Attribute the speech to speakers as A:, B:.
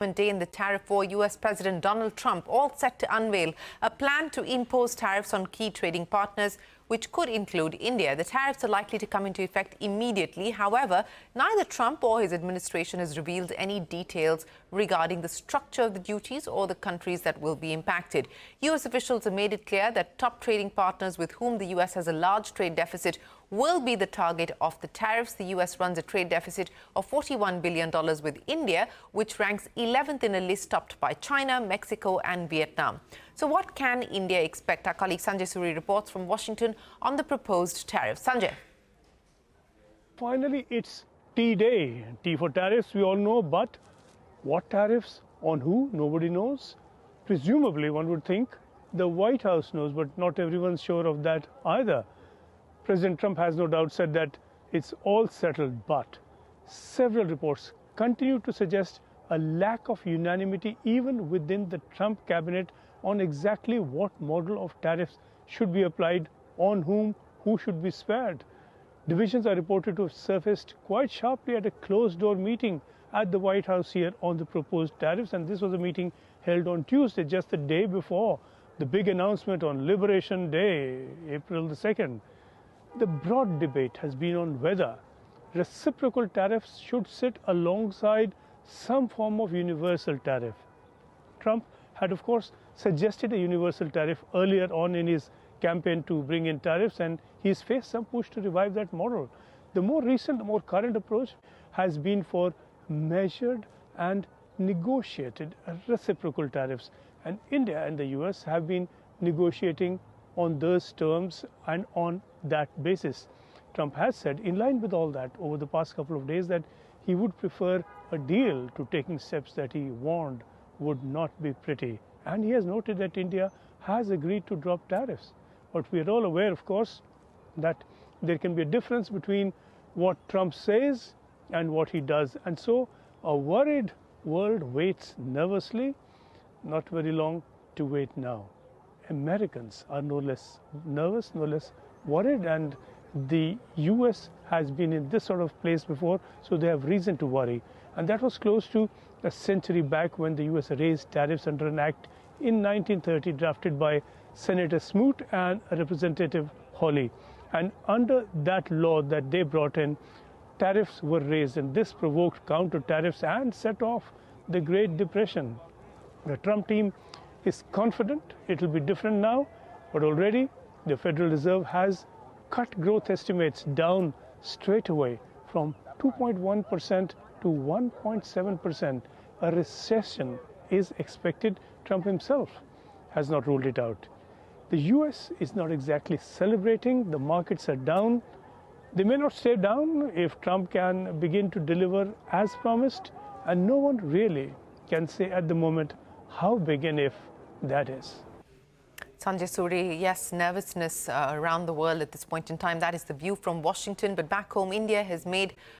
A: Day in the tariff war, US President Donald Trump all set to unveil a plan to impose tariffs on key trading partners, which could include India. The tariffs are likely to come into effect immediately. However, neither Trump or his administration has revealed any details regarding the structure of the duties or the countries that will be impacted. US officials have made it clear that top trading partners with whom the US has a large trade deficit will be the target of the tariffs. The US runs a trade deficit of $41 billion with India, which ranks 11th in a list topped by China, Mexico and Vietnam. So what can India expect? Our colleague Sanjay Suri reports from Washington on the proposed tariffs. Sanjay.
B: Finally, it's T-Day. T for tariffs, we all know, but what tariffs? On who? Nobody knows. Presumably, one would think the White House knows, but not everyone's sure of that either. President Trump has no doubt said that it's all settled, but several reports continue to suggest a lack of unanimity even within the Trump cabinet on exactly what model of tariffs should be applied, on whom, who should be spared. Divisions are reported to have surfaced quite sharply at a closed-door meeting at the White House here on the proposed tariffs, and this was a meeting held on Tuesday, just the day before the big announcement on Liberation Day, April the 2nd. The broad debate has been on whether reciprocal tariffs should sit alongside some form of universal tariff. Trump had, of course, suggested a universal tariff earlier on in his campaign to bring in tariffs, and he's faced some push to revive that model. The more recent, more current approach has been for measured and negotiated reciprocal tariffs, and India and the US have been negotiating on those terms and on that basis. Trump has said, in line with all that, over the past couple of days, that he would prefer a deal to taking steps that he warned would not be pretty. And he has noted that India has agreed to drop tariffs. But we are all aware, of course, that there can be a difference between what Trump says and what he does. And so a worried world waits nervously. Not very long to wait now. Americans are no less nervous, no less worried, and the US has been in this sort of place before, so they have reason to worry. And that was close to a century back when the US raised tariffs under an act in 1930 drafted by Senator Smoot and Representative Hawley. And under that law that they brought in, tariffs were raised, and this provoked counter tariffs and set off the Great Depression. The Trump team is confident it will be different now, but already the Federal Reserve has cut growth estimates down straight away from 2.1% to 1.7%. A recession is expected. Trump himself has not ruled it out. The US is not exactly celebrating. The markets are down. They may not stay down if Trump can begin to deliver as promised, and no one really can say at the moment how big and if that is.
A: Sanjay Suri, yes, nervousness around the world at this point in time. That is the view from Washington. But back home, India has made